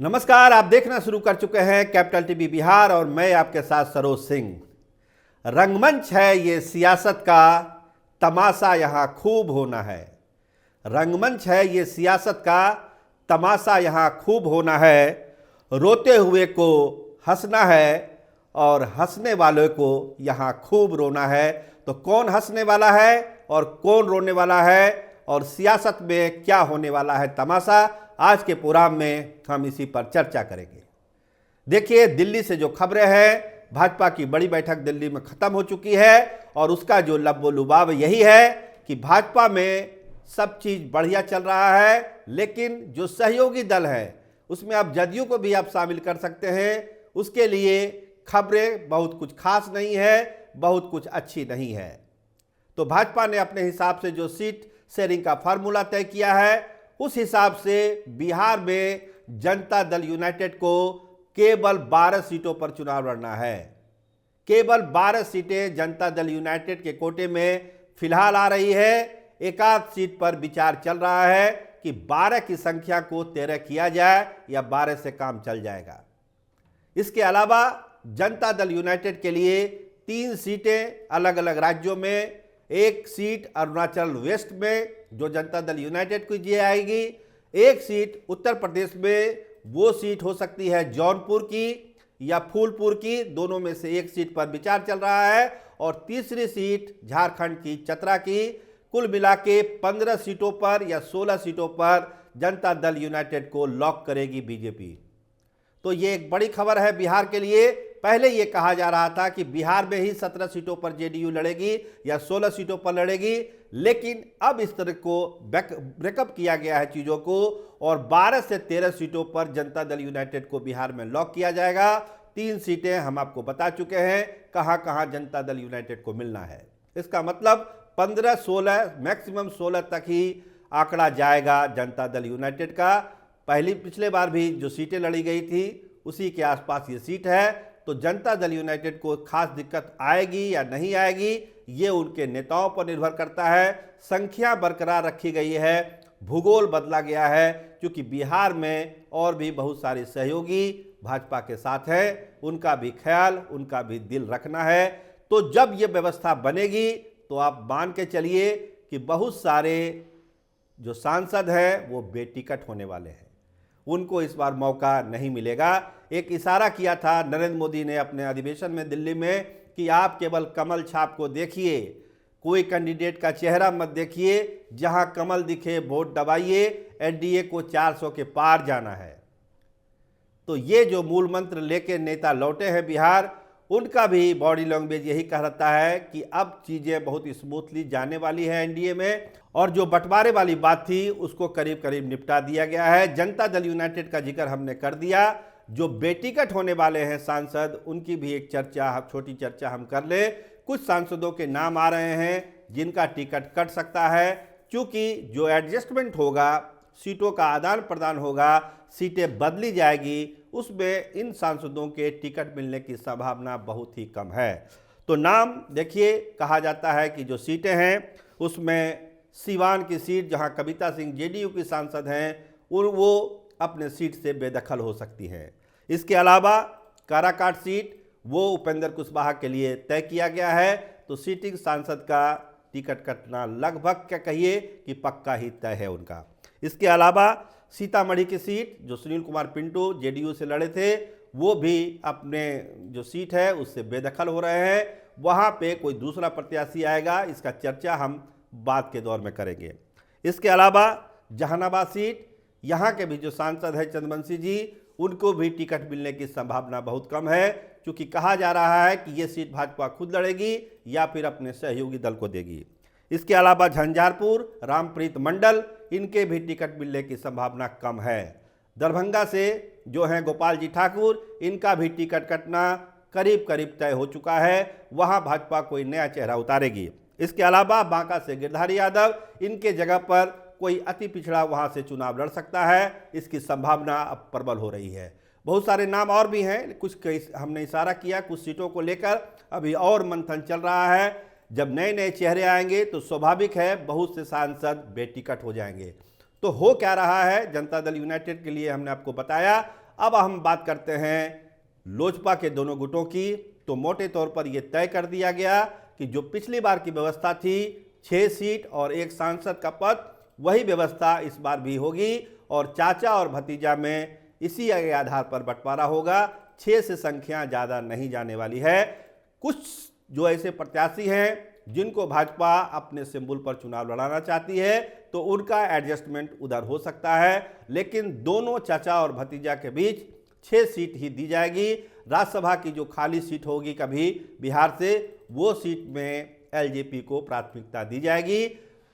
नमस्कार, आप देखना शुरू कर चुके हैं कैपिटल टीवी बिहार और मैं आपके साथ सरोज सिंह। रंगमंच है ये सियासत का, तमाशा यहाँ खूब होना है। रंगमंच है ये सियासत का, तमाशा यहाँ खूब होना है। रोते हुए को हंसना है और हंसने वालों को यहाँ खूब रोना है। तो कौन हंसने वाला है और कौन रोने वाला है और सियासत में क्या होने वाला है तमाशा, आज के प्रोग्राम में हम इसी पर चर्चा करेंगे। देखिए, दिल्ली से जो खबरें हैं, भाजपा की बड़ी बैठक दिल्ली में खत्म हो चुकी है और उसका जो लब्बो लुबाब यही है कि भाजपा में सब चीज बढ़िया चल रहा है, लेकिन जो सहयोगी दल है उसमें अब जदयू को भी आप शामिल कर सकते हैं। उसके लिए खबरें बहुत कुछ खास नहीं है, बहुत कुछ अच्छी नहीं है। तो भाजपा ने अपने हिसाब से जो सीट शेयरिंग का फार्मूला तय किया है, उस हिसाब से बिहार में जनता दल यूनाइटेड को केवल 12 सीटों पर चुनाव लड़ना है। केवल 12 सीटें जनता दल यूनाइटेड के कोटे में फिलहाल आ रही है। एक आध सीट पर विचार चल रहा है कि 12 की संख्या को 13 किया जाए या 12 से काम चल जाएगा। इसके अलावा जनता दल यूनाइटेड के लिए 3 सीटें अलग अलग राज्यों में, एक सीट अरुणाचल वेस्ट में जो जनता दल यूनाइटेड को जी आएगी, एक सीट उत्तर प्रदेश में, वो सीट हो सकती है जौनपुर की या फूलपुर की, दोनों में से एक सीट पर विचार चल रहा है, और तीसरी सीट झारखंड की चतरा की। कुल मिला के 15 सीटों पर या 16 सीटों पर जनता दल यूनाइटेड को लॉक करेगी बीजेपी। तो ये एक बड़ी खबर है बिहार के लिए। पहले ये कहा जा रहा था कि बिहार में ही 17 सीटों पर जेडीयू लड़ेगी या 16 सीटों पर लड़ेगी, लेकिन अब इस तरह को ब्रेकअप किया गया है चीज़ों को और 12 से 13 सीटों पर जनता दल यूनाइटेड को बिहार में लॉक किया जाएगा। 3 सीटें हम आपको बता चुके हैं कहाँ कहाँ जनता दल यूनाइटेड को मिलना है। इसका मतलब 15-16 मैक्सिमम 16 तक ही आंकड़ा जाएगा जनता दल यूनाइटेड का। पिछले बार भी जो सीटें लड़ी गई थी उसी के आसपास ये सीट है। तो जनता दल यूनाइटेड को खास दिक्कत आएगी या नहीं आएगी, ये उनके नेताओं पर निर्भर करता है। संख्या बरकरार रखी गई है, भूगोल बदला गया है, क्योंकि बिहार में और भी बहुत सारे सहयोगी भाजपा के साथ हैं, उनका भी ख्याल, उनका भी दिल रखना है। तो जब ये व्यवस्था बनेगी तो आप मान के चलिए कि बहुत सारे जो सांसद हैं वो बेटिकट होने वाले हैं, उनको इस बार मौका नहीं मिलेगा। एक इशारा किया था नरेंद्र मोदी ने अपने अधिवेशन में दिल्ली में कि आप केवल कमल छाप को देखिए, कोई कैंडिडेट का चेहरा मत देखिए, जहां कमल दिखे वोट दबाइए, एनडीए को 400 के पार जाना है। तो ये जो मूल मंत्र लेके नेता लौटे हैं बिहार, उनका भी बॉडी लैंग्वेज यही कहता है कि अब चीज़ें बहुत स्मूथली जाने वाली है एनडीए में, और जो बंटवारे वाली बात थी उसको करीब करीब निपटा दिया गया है। जनता दल यूनाइटेड का जिक्र हमने कर दिया। जो बेटिकट होने वाले हैं सांसद, उनकी भी एक चर्चा, छोटी चर्चा हम कर ले। कुछ सांसदों के नाम आ रहे हैं जिनका टिकट कट सकता है, क्योंकि जो एडजस्टमेंट होगा, सीटों का आदान प्रदान होगा, सीटें बदली जाएगी, उसमें इन सांसदों के टिकट मिलने की संभावना बहुत ही कम है। तो नाम देखिए, कहा जाता है कि जो सीटें हैं उसमें सीवान की सीट, जहां कविता सिंह जेडीयू की सांसद हैं, वो अपने सीट से बेदखल हो सकती हैं। इसके अलावा काराकाट सीट वो उपेंद्र कुशवाहा के लिए तय किया गया है। तो सीटिंग सांसद का टिकट कटना लगभग क्या कहिए कि पक्का ही तय है उनका। इसके अलावा सीतामढ़ी की सीट जो सुनील कुमार पिंटू जेडीयू से लड़े थे, वो भी अपने जो सीट है उससे बेदखल हो रहे हैं। वहाँ पे कोई दूसरा प्रत्याशी आएगा, इसका चर्चा हम बाद के दौर में करेंगे। इसके अलावा जहानाबाद सीट, यहाँ के भी जो सांसद है चंद्रवंशी जी, उनको भी टिकट मिलने की संभावना बहुत कम है, क्योंकि कहा जा रहा है कि ये सीट भाजपा खुद लड़ेगी या फिर अपने सहयोगी दल को देगी। इसके अलावा झंझारपुर, रामप्रीत मंडल, इनके भी टिकट मिलने की संभावना कम है। दरभंगा से जो हैं गोपाल जी ठाकुर, इनका भी टिकट कटना करीब करीब तय हो चुका है, वहाँ भाजपा कोई नया चेहरा उतारेगी। इसके अलावा बांका से गिरधारी यादव, इनके जगह पर कोई अति पिछड़ा वहाँ से चुनाव लड़ सकता है, इसकी संभावना अब प्रबल हो रही है। बहुत सारे नाम और भी हैं, कुछ हमने इशारा किया, कुछ सीटों को लेकर अभी और मंथन चल रहा है। जब नए नए चेहरे आएंगे तो स्वाभाविक है बहुत से सांसद बेटिकट हो जाएंगे। तो हो क्या रहा है जनता दल यूनाइटेड के लिए हमने आपको बताया। अब हम बात करते हैं लोजपा के दोनों गुटों की। तो मोटे तौर पर यह तय कर दिया गया कि जो पिछली बार की व्यवस्था थी 6 सीट और 1 सांसद का पद, वही व्यवस्था इस बार भी होगी और चाचा और भतीजा में इसी आधार पर बंटवारा होगा। 6 से संख्या ज़्यादा नहीं जाने वाली है। कुछ जो ऐसे प्रत्याशी हैं जिनको भाजपा अपने सिंबल पर चुनाव लड़ाना चाहती है तो उनका एडजस्टमेंट उधर हो सकता है, लेकिन दोनों चाचा और भतीजा के बीच 6 सीट ही दी जाएगी। राज्यसभा की जो खाली सीट होगी कभी बिहार से, वो सीट में एलजेपी को प्राथमिकता दी जाएगी।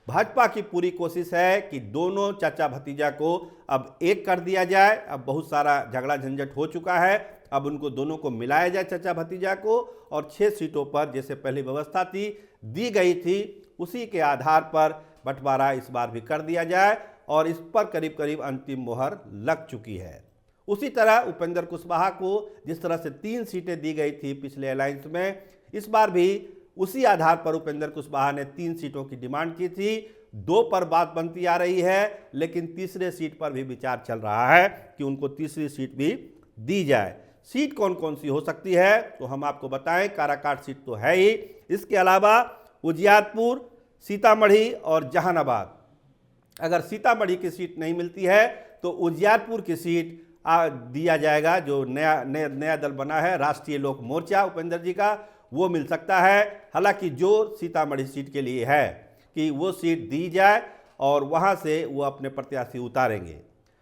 भाजपा की पूरी कोशिश है कि दोनों चाचा भतीजा को अब एक कर दिया जाए। अब बहुत सारा झगड़ा झंझट हो चुका है, अब उनको दोनों को मिलाया जाए चाचा भतीजा को, और 6 सीटों पर जैसे पहली व्यवस्था थी दी गई थी उसी के आधार पर बंटवारा इस बार भी कर दिया जाए और इस पर करीब करीब अंतिम मोहर लग चुकी है। उसी तरह उपेंद्र कुशवाहा को जिस तरह से 3 सीटें दी गई थी पिछले अलायंस में, इस बार भी उसी आधार पर उपेंद्र कुशवाहा ने 3 सीटों की डिमांड की थी। 2 पर बात बनती आ रही है, लेकिन तीसरे सीट पर भी विचार चल रहा है कि उनको तीसरी सीट भी दी जाए। सीट कौन कौन सी हो सकती है तो हम आपको बताएं। काराकाट सीट तो है ही, इसके अलावा उजियारपुर, सीतामढ़ी और जहानाबाद। अगर सीतामढ़ी की सीट नहीं मिलती है तो उजियारपुर की सीट दिया जाएगा। जो नया दल बना है राष्ट्रीय लोक मोर्चा उपेंद्र जी का, वो मिल सकता है। हालांकि जो सीतामढ़ी सीट के लिए है कि वो सीट दी जाए और वहाँ से वो अपने प्रत्याशी उतारेंगे।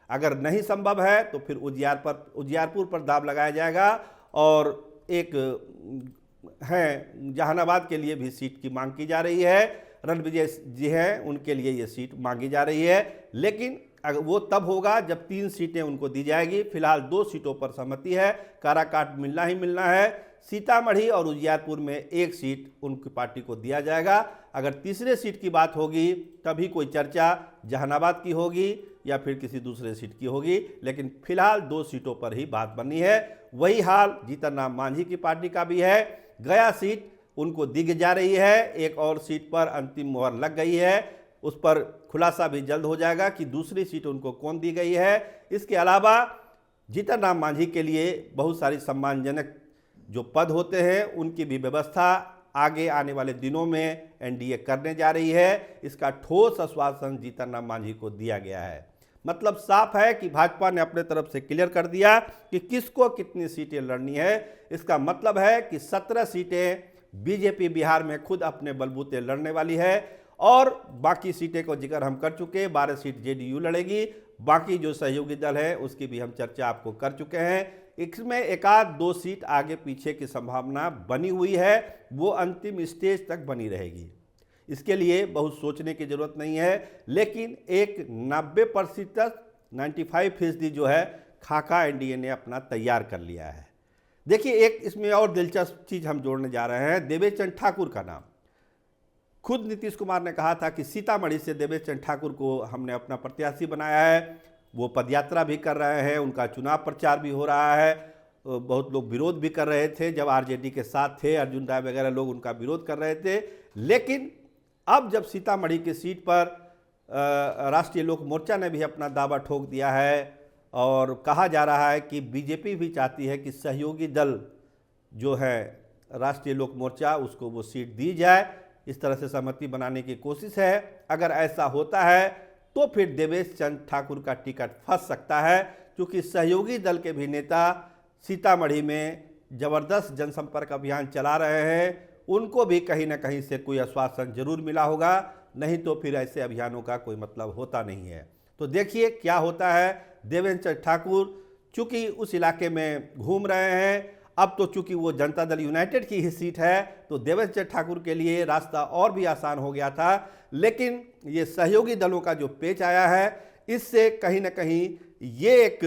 अगर नहीं संभव है तो फिर उजियारपुर पर दाव लगाया जाएगा और एक है जहानाबाद के लिए भी सीट की मांग की जा रही है। रणविजय जी हैं, उनके लिए ये सीट मांगी जा रही है, लेकिन अगर वो तब होगा जब 3 सीटें उनको दी जाएगी। फिलहाल 2 सीटों पर सहमति है, काराकाट मिलना ही मिलना है। सीतामढ़ी और उजियारपुर में 1 सीट उनकी पार्टी को दिया जाएगा। अगर तीसरे सीट की बात होगी तभी कोई चर्चा जहानाबाद की होगी या फिर किसी दूसरे सीट की होगी, लेकिन फिलहाल 2 सीटों पर ही बात बनी है। वही हाल जीतन राम मांझी की पार्टी का भी है। गया सीट उनको दी जा रही है, एक और सीट पर अंतिम मोहर लग गई है। उस पर खुलासा भी जल्द हो जाएगा कि दूसरी सीट उनको कौन दी गई है। इसके अलावा जीतन राम मांझी के लिए बहुत सारी सम्मानजनक जो पद होते हैं उनकी भी व्यवस्था आगे आने वाले दिनों में एनडीए करने जा रही है। इसका ठोस आश्वासन जीतन राम मांझी को दिया गया है। मतलब साफ है कि भाजपा ने अपने तरफ से क्लियर कर दिया कि किसको कितनी सीटें लड़नी है। इसका मतलब है कि 17 सीटें बीजेपी बिहार में खुद अपने बलबूते लड़ने वाली है और बाकी सीटें को जिक्र हम कर चुके। 12 सीट जेडीयू लड़ेगी, बाकी जो सहयोगी दल है उसकी भी हम चर्चा आपको कर चुके हैं। इसमें 1-2 सीट आगे पीछे की संभावना बनी हुई है, वो अंतिम स्टेज तक बनी रहेगी। इसके लिए बहुत सोचने की जरूरत नहीं है, लेकिन एक 90% 95% जो है खाका एनडीए ने अपना तैयार कर लिया है। देखिए, एक इसमें और दिलचस्प चीज़ हम जोड़ने जा रहे हैं, देवेश चंद्र ठाकुर का नाम। खुद नीतीश कुमार ने कहा था कि सीतामढ़ी से देवेश चंद्र ठाकुर को हमने अपना प्रत्याशी बनाया है। वो पदयात्रा भी कर रहे हैं, उनका चुनाव प्रचार भी हो रहा है। बहुत लोग विरोध भी कर रहे थे जब आरजेडी के साथ थे, अर्जुन राय वगैरह लोग उनका विरोध कर रहे थे। लेकिन अब जब सीतामढ़ी की सीट पर राष्ट्रीय लोक मोर्चा ने भी अपना दावा ठोक दिया है और कहा जा रहा है कि बीजेपी भी चाहती है कि सहयोगी दल जो है राष्ट्रीय लोक मोर्चा उसको वो सीट दी जाए, इस तरह से सहमति बनाने की कोशिश है। अगर ऐसा होता है तो फिर देवेश चंद्र ठाकुर का टिकट फंस सकता है, क्योंकि सहयोगी दल के भी नेता सीतामढ़ी में ज़बरदस्त जनसंपर्क अभियान चला रहे हैं। उनको भी कहीं ना कहीं से कोई आश्वासन जरूर मिला होगा, नहीं तो फिर ऐसे अभियानों का कोई मतलब होता नहीं है। तो देखिए क्या होता है। देवेश चंद्र ठाकुर चूँकि उस इलाके में घूम रहे हैं, अब तो चूंकि वो जनता दल यूनाइटेड की ही सीट है तो देवेश चंद्र ठाकुर के लिए रास्ता और भी आसान हो गया था। लेकिन ये सहयोगी दलों का जो पेच आया है, इससे कहीं ना कहीं ये एक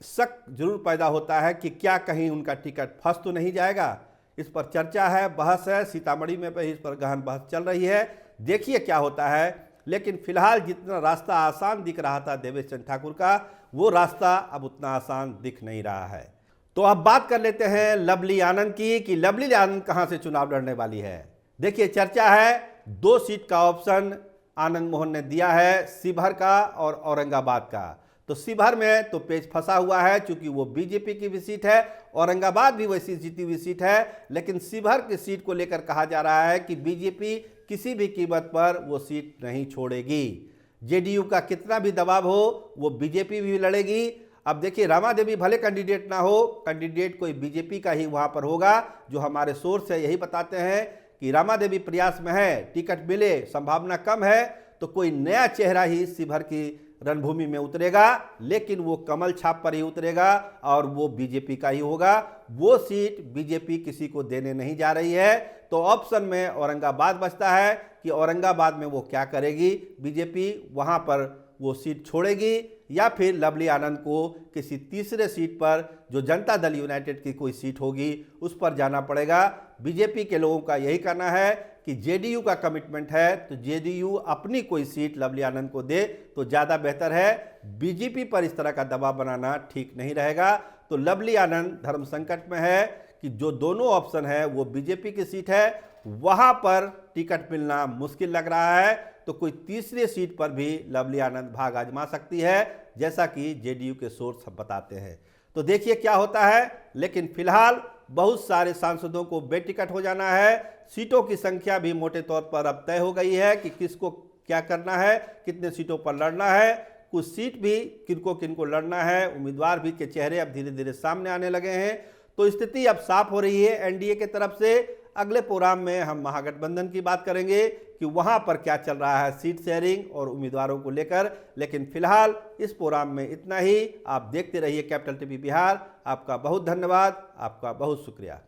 शक जरूर पैदा होता है कि क्या कहीं उनका टिकट फंस तो नहीं जाएगा। इस पर चर्चा है, बहस है, सीतामढ़ी में भी इस पर गहन बहस चल रही है। देखिए क्या होता है। लेकिन फिलहाल जितना रास्ता आसान दिख रहा था देवेश चंद्र ठाकुर का, वो रास्ता अब उतना आसान दिख नहीं रहा है। तो अब बात कर लेते हैं लवली आनंद की कि लवली आनंद कहां से चुनाव लड़ने वाली है। देखिए चर्चा है 2 सीट का ऑप्शन आनंद मोहन ने दिया है, शिवहर का और औरंगाबाद का। तो शिवहर में तो पेच फंसा हुआ है, क्योंकि वो बीजेपी की भी सीट है, औरंगाबाद भी वैसी जीती हुई सीट है, लेकिन शिवहर की सीट को लेकर कहा जा रहा है कि बीजेपी किसी भी कीमत पर वो सीट नहीं छोड़ेगी। जेडीयू का कितना भी दबाव हो वो बीजेपी भी लड़ेगी। अब देखिए, रमा देवी भले कैंडिडेट ना हो, कैंडिडेट कोई बीजेपी का ही वहां पर होगा। जो हमारे सोर्स है यही बताते हैं कि रमा देवी प्रयास में है, टिकट मिले, संभावना कम है, तो कोई नया चेहरा ही शिवहर की रणभूमि में उतरेगा, लेकिन वो कमल छाप पर ही उतरेगा और वो बीजेपी का ही होगा। वो सीट बीजेपी किसी को देने नहीं जा रही है। तो ऑप्शन में औरंगाबाद बचता है कि औरंगाबाद में वो क्या करेगी, बीजेपी वहां पर वो सीट छोड़ेगी या फिर लवली आनंद को किसी तीसरे सीट पर, जो जनता दल यूनाइटेड की कोई सीट होगी, उस पर जाना पड़ेगा। बीजेपी के लोगों का यही कहना है कि जेडीयू का कमिटमेंट है, तो जेडीयू अपनी कोई सीट लवली आनंद को दे तो ज़्यादा बेहतर है। बीजेपी पर इस तरह का दबाव बनाना ठीक नहीं रहेगा। तो लवली आनंद धर्म संकट में है कि जो दोनों ऑप्शन है वो बीजेपी की सीट है, वहां पर टिकट मिलना मुश्किल लग रहा है। तो कोई तीसरी सीट पर भी लवली आनंद भाग आजमा सकती है, जैसा कि जेडीयू के सोर्स बताते हैं। तो देखिए क्या होता है। लेकिन फिलहाल बहुत सारे सांसदों को बेटिकट हो जाना है। सीटों की संख्या भी मोटे तौर पर अब तय हो गई है कि किसको क्या करना है, कितने सीटों पर लड़ना है। कुछ सीट भी किनको किनको लड़ना है, उम्मीदवार भी के चेहरे अब धीरे धीरे सामने आने लगे हैं। तो स्थिति अब साफ हो रही है एनडीए के तरफ से। अगले प्रोग्राम में हम महागठबंधन की बात करेंगे कि वहां पर क्या चल रहा है सीट शेयरिंग और उम्मीदवारों को लेकर। लेकिन फिलहाल इस प्रोग्राम में इतना ही। आप देखते रहिए कैपिटल टीवी बिहार। आपका बहुत धन्यवाद, आपका बहुत शुक्रिया।